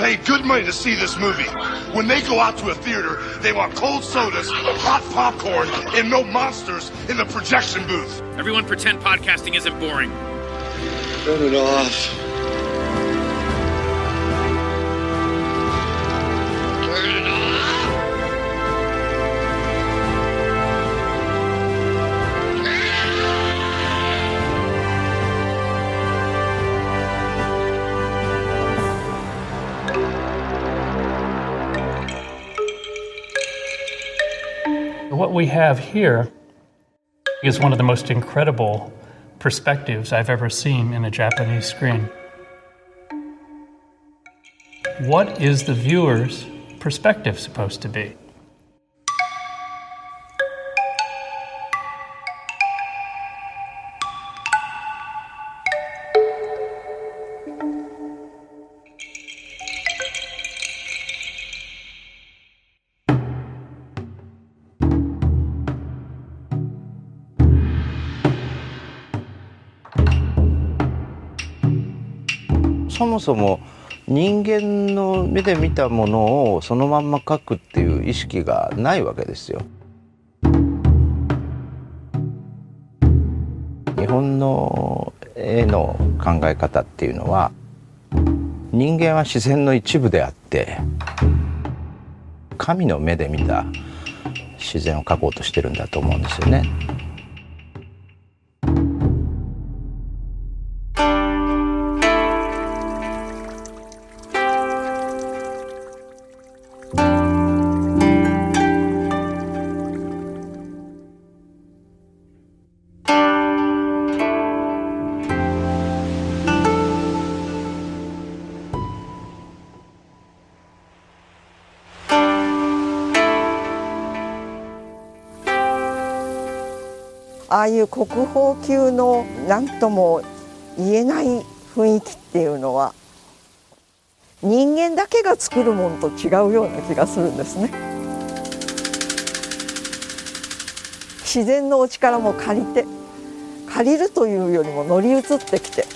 paid good money to see this movie. When they go out to a theater, they want cold sodas, hot popcorn, and no monsters in the projection booth. Everyone pretend podcasting isn't boring. Turn it off. Turn it off. What we have here is one of the most incredible perspectives I've ever seen in a Japanese screen. What is the viewer's perspective supposed to be? そもそも人間の目で見たものをそのまんま描くっていう意識がないわけですよ。日本の絵の考え方っていうのは、人間は自然の一部であって神の目で見た自然を描こうとしてるんだと思うんですよね。ああいう国宝級の何とも言えない雰囲気っていうのは人間だけが作るものと違うような気がするんですね。自然のお力も借りるというよりも乗り移ってきて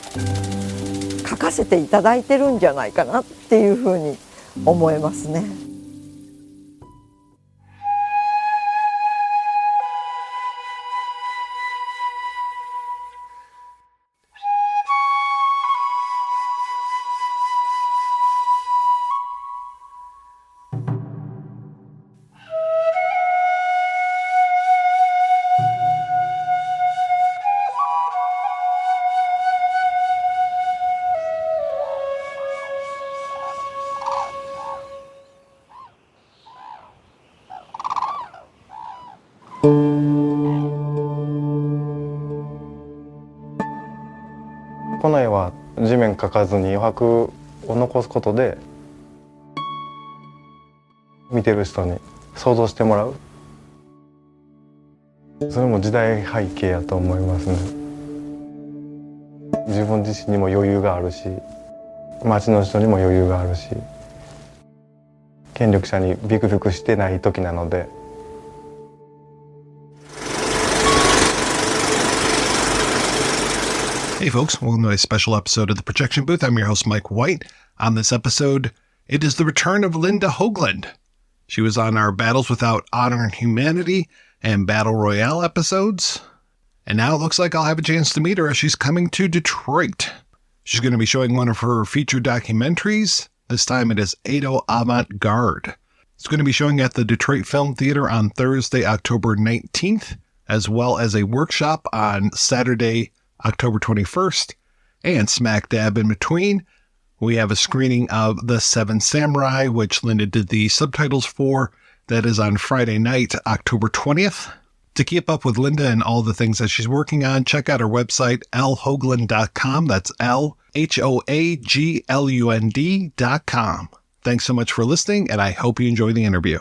描かせていただいてるんじゃないかなっていうふうに思いますね。この絵は地面描かずに余白を残すことで見てる人に想像してもらう、それも時代背景やと思いますね。自分自身にも余裕があるし、街の人にも余裕があるし、権力者にビクビクしてない時なので。Hey folks, welcome to a special episode of the Projection Booth. I'm your host Mike White. On this episode, it is the return of Linda Hoaglund. She was on our Battles Without Honor and Humanity and Battle Royale episodes. And now it looks like I'll have a chance to meet her as she's coming to Detroit. She's going to be showing one of her featured documentaries. This time it is Edo Avant Garde. It's going to be showing at the Detroit Film Theater on Thursday, October 19th, as well as a workshop on Saturday, October 21st, and smack dab in between, we have a screening of The Seven Samurai, which Linda did the subtitles for. That is on Friday night, October 20th. To keep up with Linda and all the things that she's working on, check out her website, lhoaglund.com. That's LHOAGLUND.com. Thanks so much for listening, and I hope you enjoy the interview.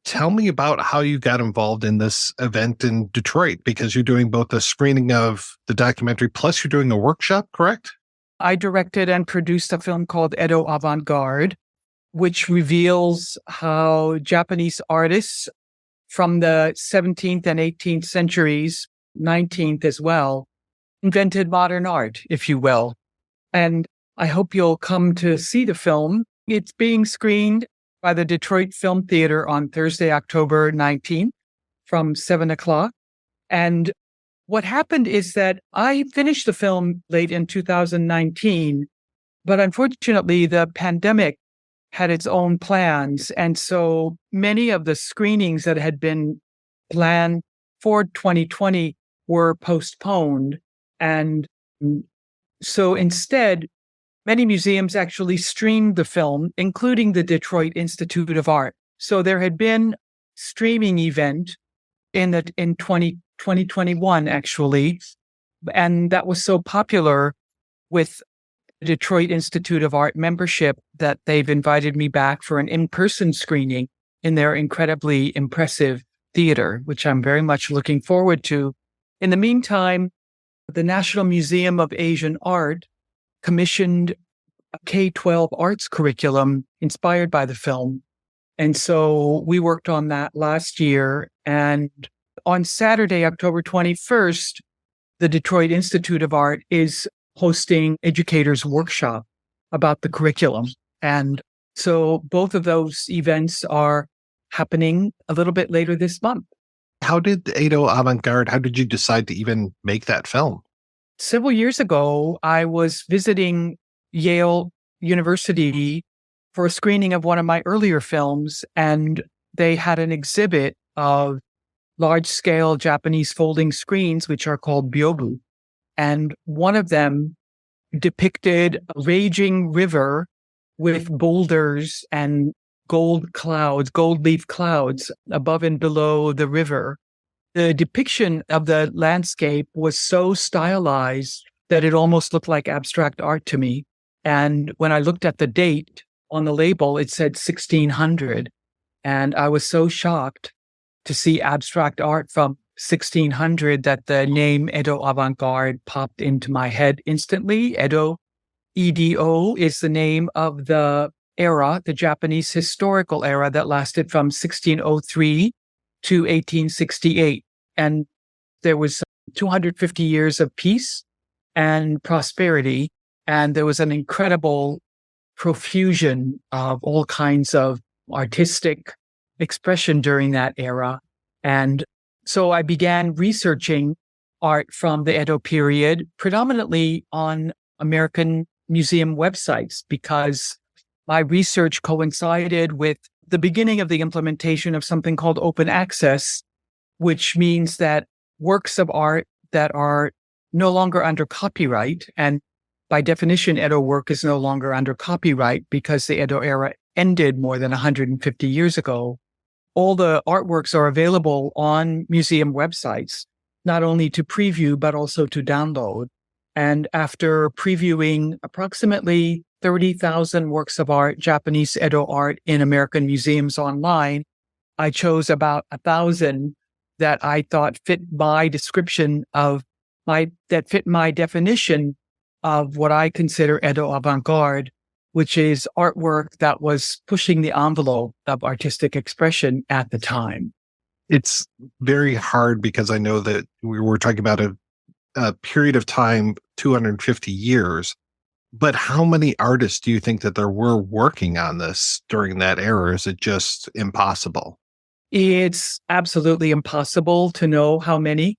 Tell me about how you got involved in this event in Detroit, because you're doing both a screening of the documentary, plus you're doing a workshop, correct? I directed and produced a film called Edo Avant Garde, which reveals how Japanese artists from the 17th and 18th centuries, 19th as well, invented modern art, if you will. And I hope you'll come to see the film It's being screened by the Detroit Film Theater on Thursday, October 19th from 7 o'clock. And what happened is that I finished the film late in 2019, but unfortunately the pandemic had its own plans. And so many of the screenings that had been planned for 2020 were postponed. And so instead, many museums actually streamed the film, including the Detroit Institute of Art. So there had been streaming event in 2021, actually. And that was so popular with the Detroit Institute of Art membership that they've invited me back for an in-person screening in their incredibly impressive theater, which I'm very much looking forward to. In the meantime, the National Museum of Asian Art commissioned a K-12 arts curriculum inspired by the film. And so we worked on that last year. And on Saturday, October 21st, the Detroit Institute of Art is hosting educators' workshop about the curriculum. And so both of those events are happening a little bit later this month. How did Edo Avant Garde, how did you decide to even make that film? Several years ago, I was visiting Yale University for a screening of one of my earlier films, and they had an exhibit of large-scale Japanese folding screens, which are called byobu. And one of them depicted a raging river with boulders and gold leaf clouds above and below the river. The depiction of the landscape was so stylized that it almost looked like abstract art to me. And when I looked at the date on the label, it said 1600. And I was so shocked to see abstract art from 1600 that the name Edo Avant Garde popped into my head instantly. Edo, EDO, is the name of the era, the Japanese historical era that lasted from 1603 to 1868. And there was 250 years of peace and prosperity. And there was an incredible profusion of all kinds of artistic expression during that era. And so I began researching art from the Edo period, predominantly on American museum websites, because my research coincided with the beginning of the implementation of something called open access, which means that works of art that are no longer under copyright, and by definition, Edo work is no longer under copyright because the Edo era ended more than 150 years ago. All the artworks are available on museum websites, not only to preview, but also to download. And after previewing approximately 30,000 works of art, Japanese Edo art in American museums online, I chose about 1,000 that I thought fit my definition of what I consider Edo avant-garde, which is artwork that was pushing the envelope of artistic expression at the time. It's very hard because I know that we were talking about a period of time, 250 years, but how many artists do you think that there were working on this during that era? Is it just impossible? It's absolutely impossible to know how many.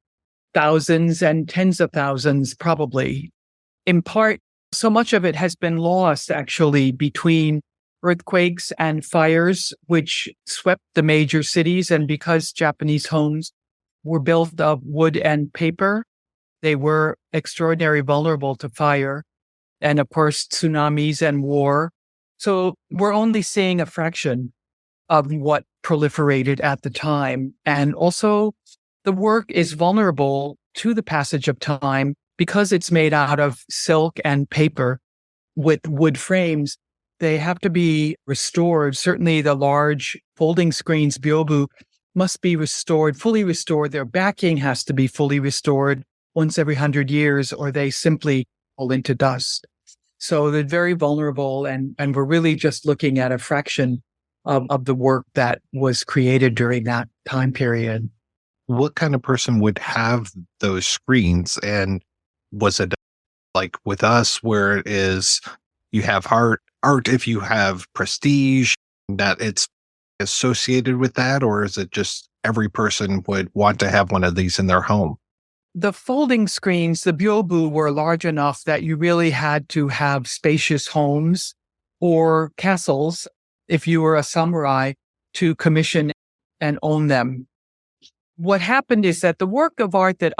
Thousands and tens of thousands, probably. In part, so much of it has been lost, actually, between earthquakes and fires, which swept the major cities. And because Japanese homes were built of wood and paper, they were extraordinarily vulnerable to fire. And of course, tsunamis and war. So we're only seeing a fraction of what proliferated at the time. And also, the work is vulnerable to the passage of time because it's made out of silk and paper with wood frames. They have to be restored. Certainly the large folding screens, byobu, must be restored, fully restored. Their backing has to be fully restored once every 100 years, or they simply fall into dust. So they're very vulnerable, and we're really just looking at a fraction of the work that was created during that time period. What kind of person would have those screens? And was it like with us where it is you have art art if you have prestige, that it's associated with that, or is it just every person would want to have one of these in their home? The folding screens, the byobu, were large enough that you really had to have spacious homes or castles if you were a samurai to commission and own them. What happened is that the work of art that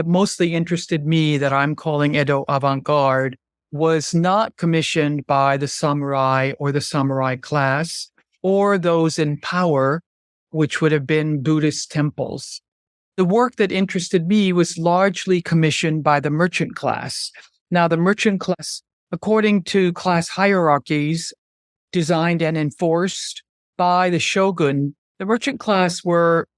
mostly interested me, that I'm calling Edo Avant Garde, was not commissioned by the samurai or the samurai class or those in power, which would have been Buddhist temples. The work that interested me was largely commissioned by the merchant class. Now, the merchant class, according to class hierarchies designed and enforced by the shogun, the merchant class were,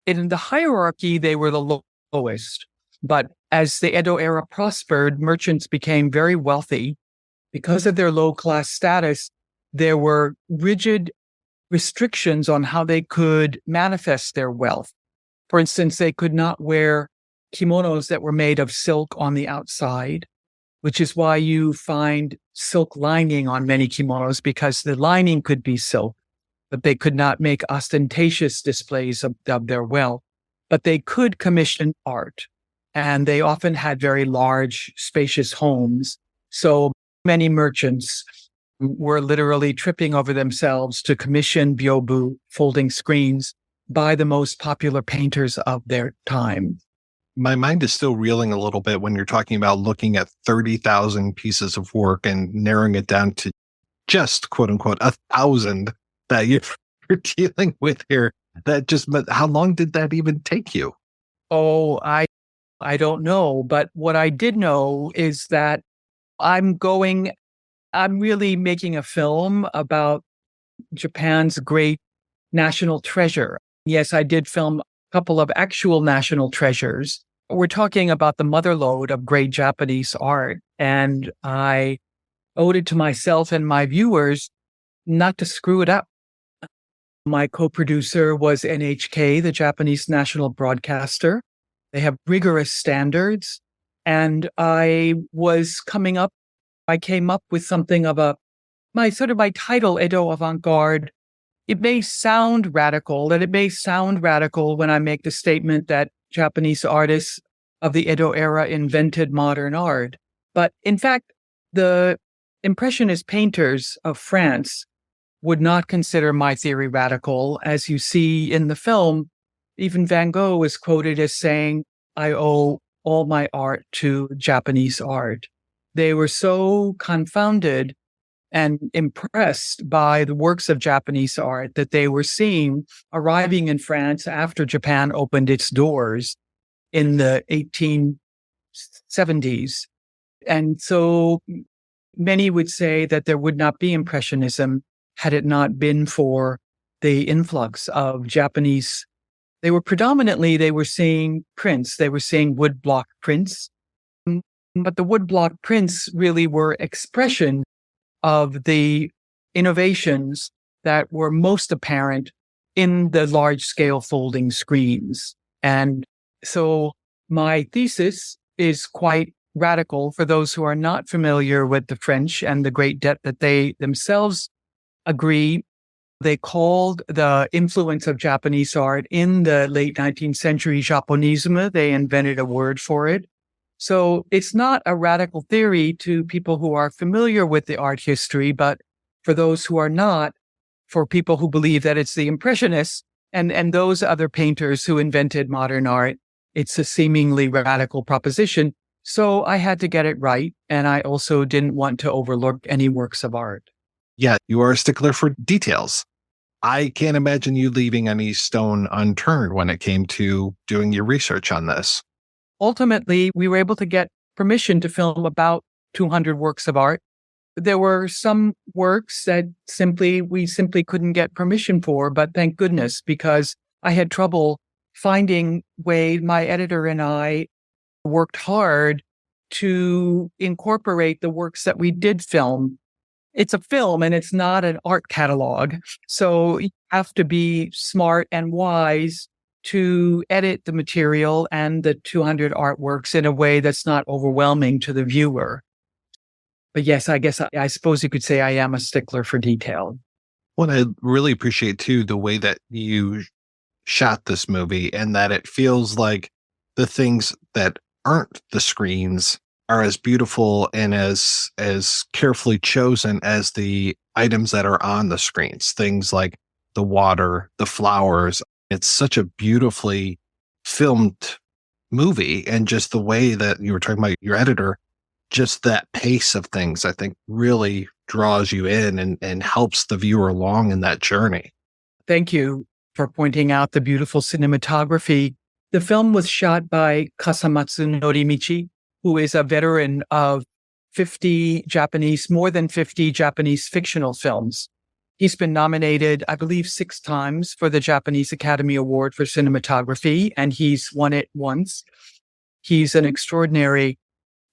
in the hierarchy, they were the lowest. But as the Edo era prospered, merchants became very wealthy. Because of their low-class status, there were rigid restrictions on how they could manifest their wealth. For instance, they could not wear kimonos that were made of silk on the outside, which is why you find silk lining on many kimonos, because the lining could be silk, but they could not make ostentatious displays of their wealth. But they could commission art, and they often had very large, spacious homes. So many merchants were literally tripping over themselves to commission byobu, folding screens, by the most popular painters of their time. My mind is still reeling a little bit when you're talking about looking at 30,000 pieces of work and narrowing it down to just, quote unquote, 1,000 that you're dealing with here. How long did that even take you? Oh, I don't know. But what I did know is that I'm really making a film about Japan's great national treasure. Yes, I did film a couple of actual national treasures. We're talking about the motherlode of great Japanese art. And I owed it to myself and my viewers not to screw it up. My co-producer was NHK, the Japanese national broadcaster. They have rigorous standards. And I came up with something of my title, Edo Avant Garde. It may sound radical, when I make the statement that Japanese artists of the Edo era invented modern art. But in fact, the Impressionist painters of France would not consider my theory radical. As you see in the film, even Van Gogh is quoted as saying, "I owe all my art to Japanese art." They were so confounded and impressed by the works of Japanese art that they were seeing arriving in France after Japan opened its doors in the 1870s. And so many would say that there would not be Impressionism had it not been for the influx of Japanese. They were seeing prints, they were seeing woodblock prints, but the woodblock prints really were expression of the innovations that were most apparent in the large-scale folding screens. And so my thesis is quite radical for those who are not familiar with the French and the great debt that they themselves agree. They called the influence of Japanese art in the late 19th century Japonisme. They invented a word for it. So it's not a radical theory to people who are familiar with the art history, but for those who are not, for people who believe that it's the Impressionists and those other painters who invented modern art, it's a seemingly radical proposition. So I had to get it right. And I also didn't want to overlook any works of art. Yeah, you are a stickler for details. I can't imagine you leaving any stone unturned when it came to doing your research on this. Ultimately, we were able to get permission to film about 200 works of art. There were some works that we simply couldn't get permission for, but thank goodness, because I had trouble finding ways. My editor and I worked hard to incorporate the works that we did film. It's a film and it's not an art catalog. So you have to be smart and wise to edit the material and the 200 artworks in a way that's not overwhelming to the viewer. But yes, I guess I suppose you could say I am a stickler for detail. What I really appreciate too, the way that you shot this movie and that it feels like the things that aren't the screens are as beautiful and as carefully chosen as the items that are on the screens. Things like the water, the flowers. It's such a beautifully filmed movie, and just the way that you were talking about your editor, just that pace of things, I think really draws you in and helps the viewer along in that journey. Thank you for pointing out the beautiful cinematography. The film was shot by Kasamatsu Norimichi, who is a veteran of more than 50 Japanese fictional films. He's been nominated, I believe, 6 times for the Japanese Academy Award for Cinematography, and he's won it once. He's an extraordinary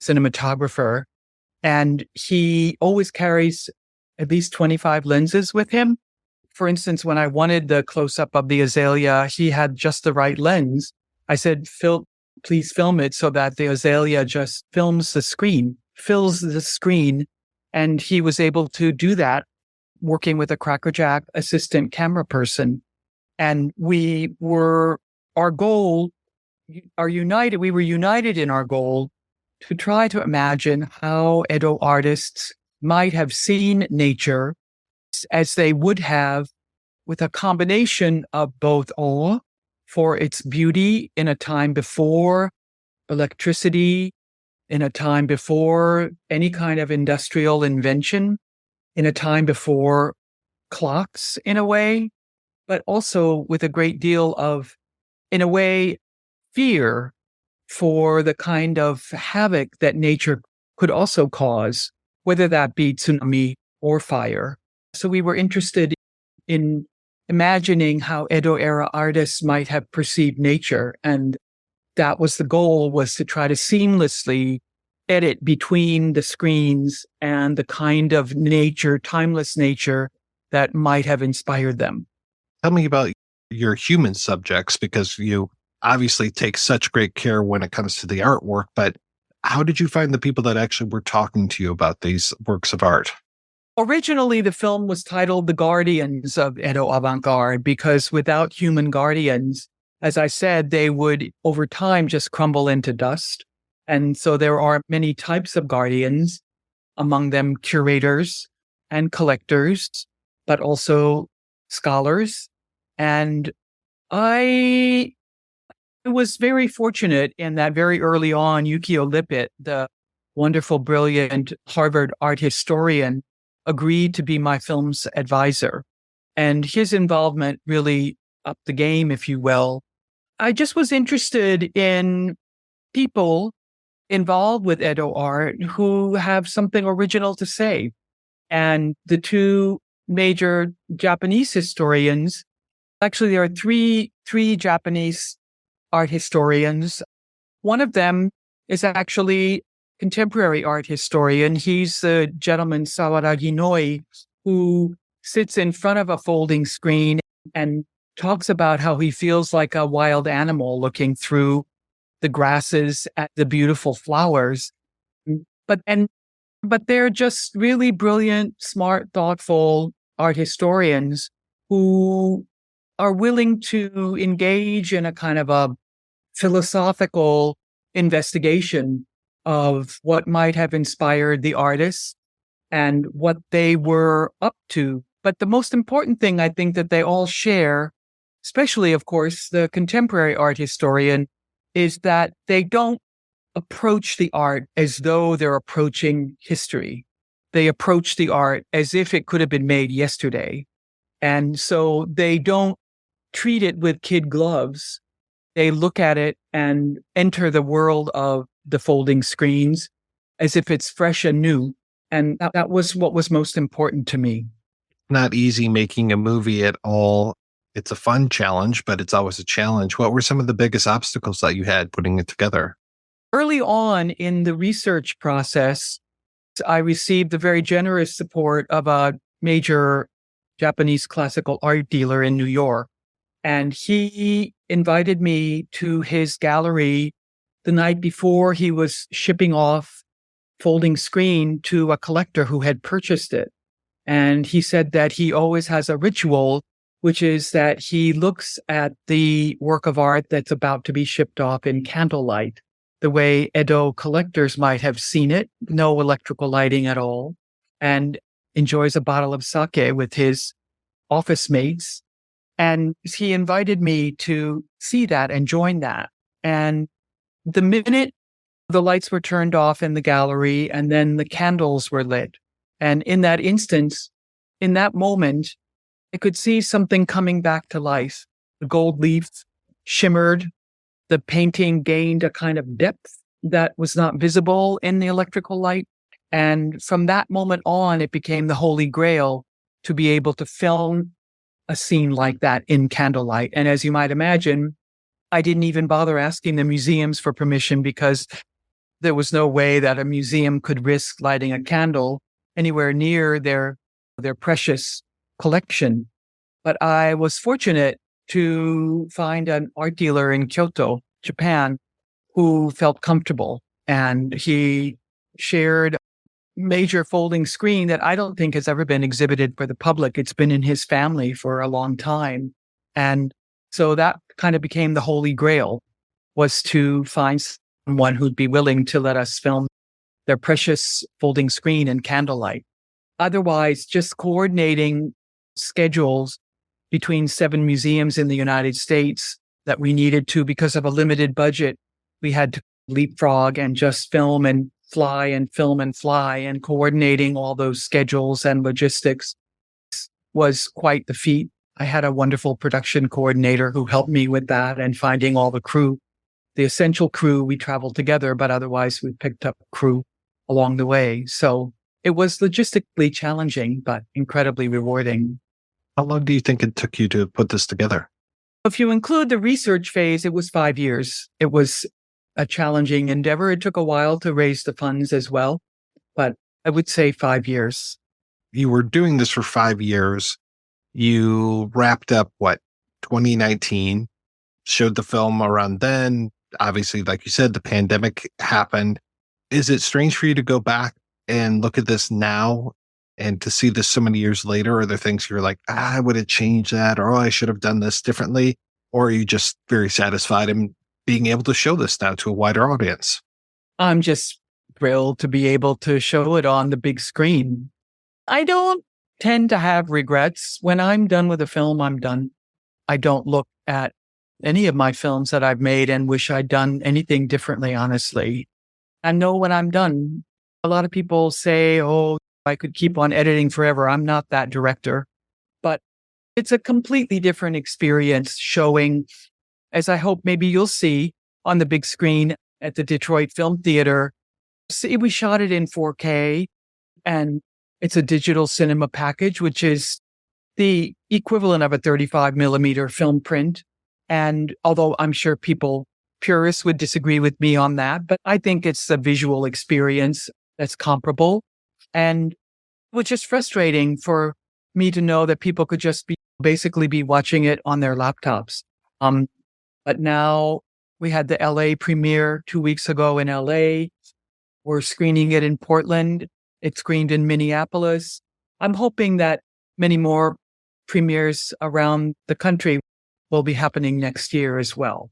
cinematographer, and he always carries at least 25 lenses with him. For instance, when I wanted the close-up of the azalea, he had just the right lens. I said, Phil, please film it so that the azalea just fills the screen. And he was able to do that, working with a crackerjack assistant camera person. And we were united in our goal to try to imagine how Edo artists might have seen nature as they would have, with a combination of both awe for its beauty in a time before electricity, in a time before any kind of industrial invention, in a time before clocks in a way, but also with a great deal of, in a way, fear for the kind of havoc that nature could also cause, whether that be tsunami or fire. So we were interested in imagining how Edo era artists might have perceived nature. And that was the goal, was to try to seamlessly edit between the screens and the kind of nature, timeless nature that might have inspired them. Tell me about your human subjects, because you obviously take such great care when it comes to the artwork, but how did you find the people that actually were talking to you about these works of art? Originally, the film was titled The Guardians of Edo Avant Garde, because without human guardians, as I said, they would over time just crumble into dust. And so there are many types of guardians, among them curators and collectors, but also scholars. And I was very fortunate in that very early on, Yukio Lippert, the wonderful, brilliant Harvard art historian, agreed to be my film's advisor. And his involvement really upped the game, if you will. I just was interested in people involved with Edo art who have something original to say. And the 2 major Japanese historians, actually there are three Japanese art historians. One of them is actually contemporary art historian. He's the gentleman Sawaragi Noi, who sits in front of a folding screen and talks about how he feels like a wild animal looking through the grasses at the beautiful flowers. But they're just really brilliant, smart, thoughtful art historians who are willing to engage in a kind of a philosophical investigation of what might have inspired the artists and what they were up to. But the most important thing I think that they all share, especially, of course, the contemporary art historian, is that they don't approach the art as though they're approaching history. They approach the art as if it could have been made yesterday. And so they don't treat it with kid gloves. They look at it and enter the world of the folding screens as if it's fresh and new. And that was what was most important to me. Not easy making a movie at all. It's a fun challenge, but it's always a challenge. What were some of the biggest obstacles that you had putting it together? Early on in the research process, I received the very generous support of a major Japanese classical art dealer in New York. And he invited me to his gallery the night before he was shipping off folding screen to a collector who had purchased it. And he said that he always has a ritual, which is that he looks at the work of art that's about to be shipped off in candlelight, the way Edo collectors might have seen it, no electrical lighting at all, and enjoys a bottle of sake with his office mates. And he invited me to see that and join that. And the minute the lights were turned off in the gallery and then the candles were lit, and in that instance, in that moment, I could see something coming back to life. The gold leaf shimmered. The painting gained a kind of depth that was not visible in the electrical light. And from that moment on, it became the holy grail to be able to film a scene like that in candlelight. And as you might imagine, I didn't even bother asking the museums for permission because there was no way that a museum could risk lighting a candle anywhere near their precious collection. But I was fortunate to find an art dealer in Kyoto, Japan, who felt comfortable. And he shared a major folding screen that I don't think has ever been exhibited for the public. It's been in his family for a long time. And so that kind of became the holy grail, was to find someone who'd be willing to let us film their precious folding screen in candlelight. Otherwise, just coordinating schedules between 7 museums in the United States that we needed to, because of a limited budget, we had to leapfrog and just film and fly and film and fly, and coordinating all those schedules and logistics was quite the feat. I had a wonderful production coordinator who helped me with that, and finding all the crew, the essential crew. We traveled together, but otherwise we picked up crew along the way. So it was logistically challenging, but incredibly rewarding. How long do you think it took you to put this together? If you include the research phase, it was 5 years. It was a challenging endeavor. It took a while to raise the funds as well, but I would say 5 years. You were doing this for 5 years. You wrapped up, 2019, showed the film around then. Obviously, like you said, the pandemic happened. Is it strange for you to go back and look at this now and to see this so many years later? Are there things you're like, I would have changed that, or I should have done this differently? Or are you just very satisfied in being able to show this now to a wider audience? I'm just thrilled to be able to show it on the big screen. I don't tend to have regrets. When I'm done with a film, I'm done. I don't look at any of my films that I've made and wish I'd done anything differently, honestly. I know when I'm done. A lot of people say, oh, I could keep on editing forever. I'm not that director. But it's a completely different experience showing, as I hope maybe you'll see on the big screen at the Detroit Film Theater. See, we shot it in 4K, and it's a digital cinema package, which is the equivalent of a 35 millimeter film print. And although I'm sure purists would disagree with me on that, but I think it's a visual experience that's comparable. And it was just frustrating for me to know that people could just basically be watching it on their laptops. But now we had the LA premiere 2 weeks ago in LA. We're screening it in Portland. It screened in Minneapolis. I'm hoping that many more premieres around the country will be happening next year as well.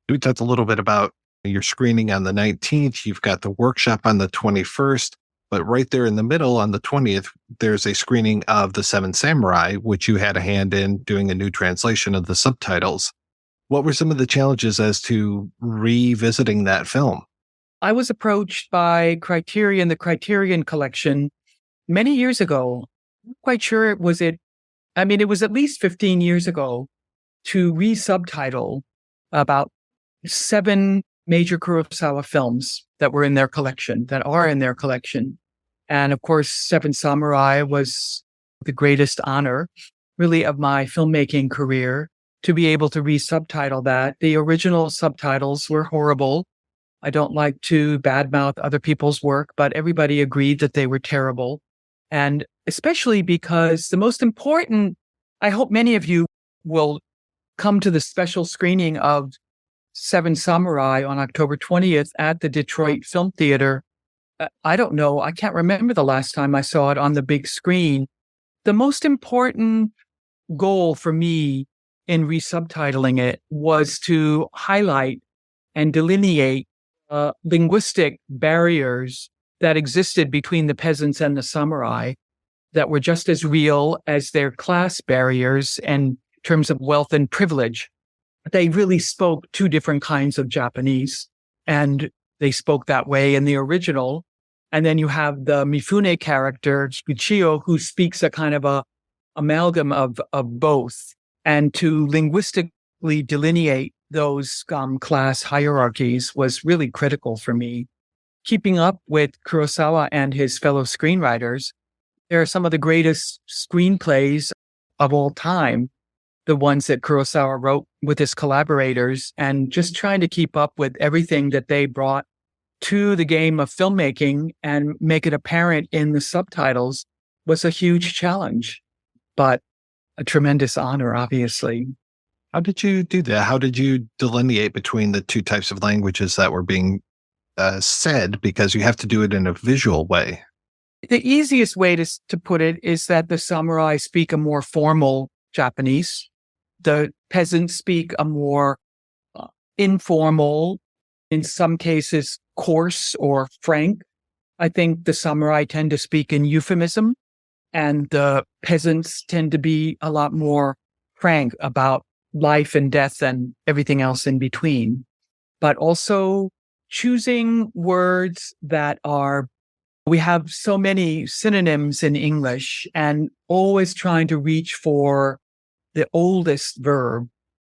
We talked a little bit about your screening on the 19th. You've got the workshop on the 21st, but right there in the middle on the 20th, there's a screening of The Seven Samurai, which you had a hand in doing a new translation of the subtitles. What were some of the challenges as to revisiting that film? I was approached by Criterion, the Criterion Collection, many years ago. I'm not quite sure it was at least 15 years ago, to re-subtitle about 7 major Kurosawa films that are in their collection. And of course, Seven Samurai was the greatest honor, really, of my filmmaking career, to be able to re-subtitle that. The original subtitles were horrible. I don't like to badmouth other people's work, but everybody agreed that they were terrible. And especially because the most important, I hope many of you will come to the special screening of Seven Samurai on October 20th at the Detroit Film Theater. I don't know. I can't remember the last time I saw it on the big screen. The most important goal for me in resubtitling it was to highlight and delineate linguistic barriers that existed between the peasants and the samurai that were just as real as their class barriers in terms of wealth and privilege. They really spoke two different kinds of Japanese, and they spoke that way in the original. And then you have the Mifune character, Tsuchiyo, who speaks a kind of a amalgam of both. And to linguistically delineate those class hierarchies was really critical for me. Keeping up with Kurosawa and his fellow screenwriters, there are some of the greatest screenplays of all time, the ones that Kurosawa wrote with his collaborators, and just trying to keep up with everything that they brought to the game of filmmaking and make it apparent in the subtitles was a huge challenge, but a tremendous honor, obviously. How did you do that? How did you delineate between the two types of languages that were being said? Because you have to do it in a visual way. The easiest way to put it is that the samurai speak a more formal Japanese. The peasants speak a more informal, in some cases, coarse or frank. I think the samurai tend to speak in euphemism, and the peasants tend to be a lot more frank about life and death and everything else in between. But also choosing words that are, we have so many synonyms in English, and always trying to reach for the oldest verb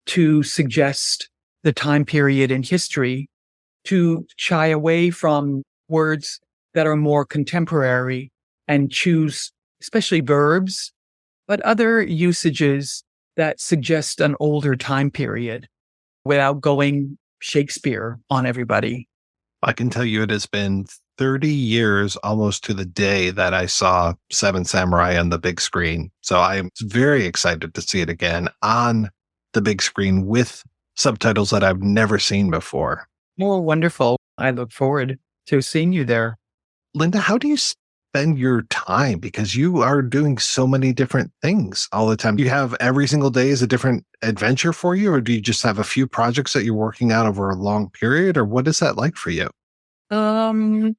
to suggest the time period in history, to shy away from words that are more contemporary and choose especially verbs, but other usages that suggest an older time period without going Shakespeare on everybody. I can tell you it has been 30 years almost to the day that I saw Seven Samurai on the big screen. So I'm very excited to see it again on the big screen with subtitles that I've never seen before. Oh, wonderful. I look forward to seeing you there. Linda, how do you spend your time? Because you are doing so many different things all the time. Do you have every single day is a different adventure for you, or do you just have a few projects that you're working out over a long period, or what is that like for you? Well,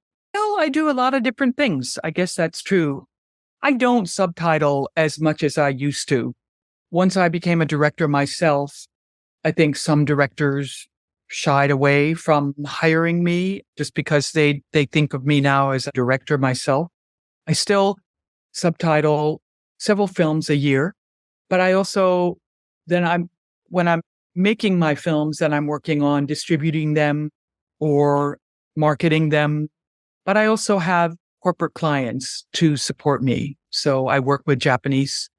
I do a lot of different things. I guess that's true. I don't subtitle as much as I used to. Once I became a director myself, I think some directors shied away from hiring me just because they think of me now as a director myself. I still subtitle several films a year, but I also, when I'm making my films, then I'm working on distributing them or marketing them. But I also have corporate clients to support me. So I work with Japanese,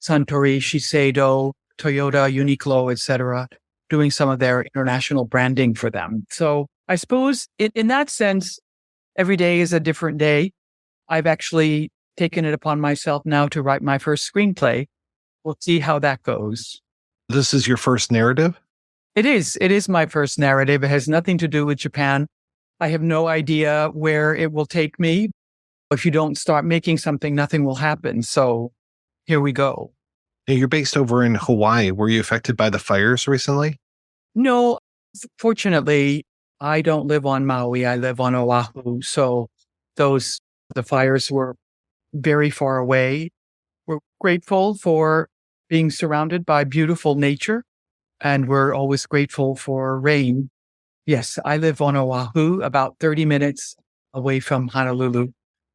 Suntory, Shiseido, Toyota, Uniqlo, etc., doing some of their international branding for them. So I suppose in that sense, every day is a different day. I've actually taken it upon myself now to write my first screenplay. We'll see how that goes. This is your first narrative? It is. It is my first narrative. It has nothing to do with Japan. I have no idea where it will take me. If you don't start making something, nothing will happen. So here we go. You're based over in Hawaii. Were you affected by the fires recently? No, fortunately, I don't live on Maui. I live on Oahu. So the fires were very far away. We're grateful for being surrounded by beautiful nature, and we're always grateful for rain. Yes, I live on Oahu, about 30 minutes away from Honolulu,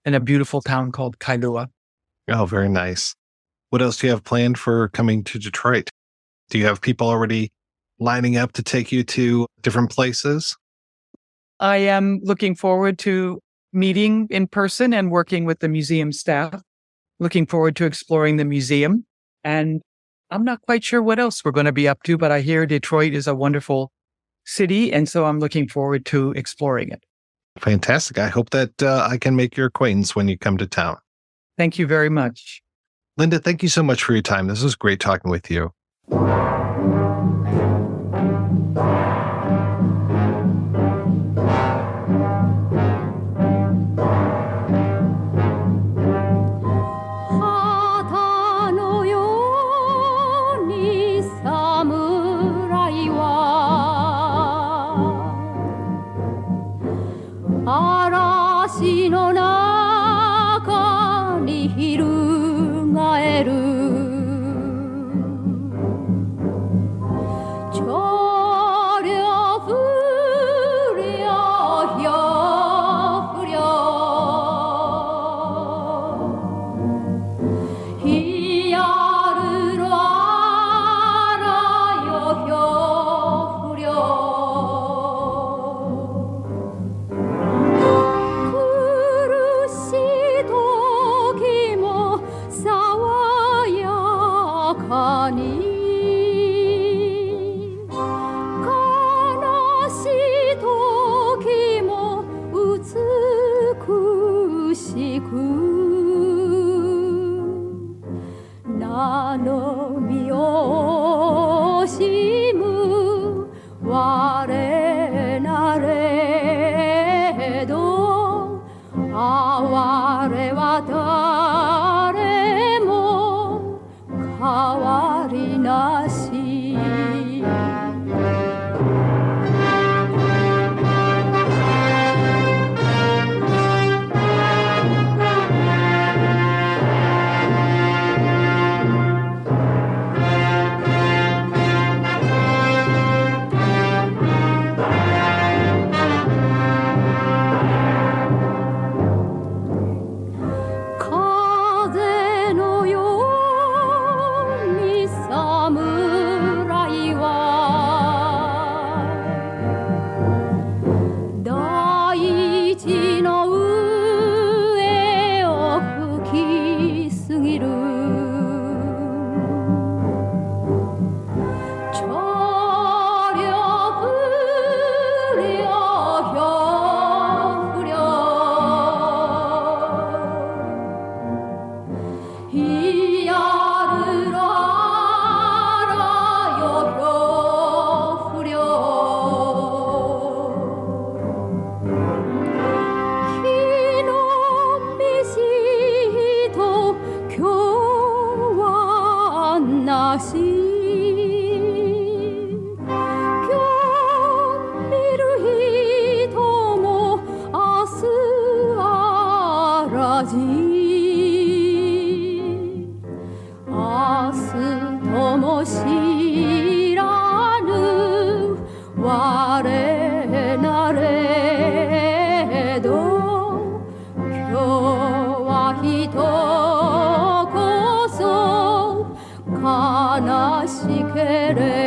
in a beautiful town called Kailua. Oh, very nice. What else do you have planned for coming to Detroit? Do you have people already lining up to take you to different places? I am looking forward to meeting in person and working with the museum staff. Looking forward to exploring the museum. And I'm not quite sure what else we're going to be up to, but I hear Detroit is a wonderful city, and so I'm looking forward to exploring it. Fantastic. I hope that I can make your acquaintance when you come to town. Thank you very much. Linda, thank you so much for your time. This was great talking with you. 嵐の中に翻る潮流不良よ不良ヒヤルロアラよよ不良苦しい時も爽やかに悲しい時も美しく名の身を惜しむ我なれど哀れは誰も変わりなし風のように侍は大地の上を吹きすぎる潮流不良よ不良ヒヤルロアラよよ不良日の道と今日はなし今日見る人も明日あらじ明日とも知らぬ我なれど今日は人こそ悲しけれ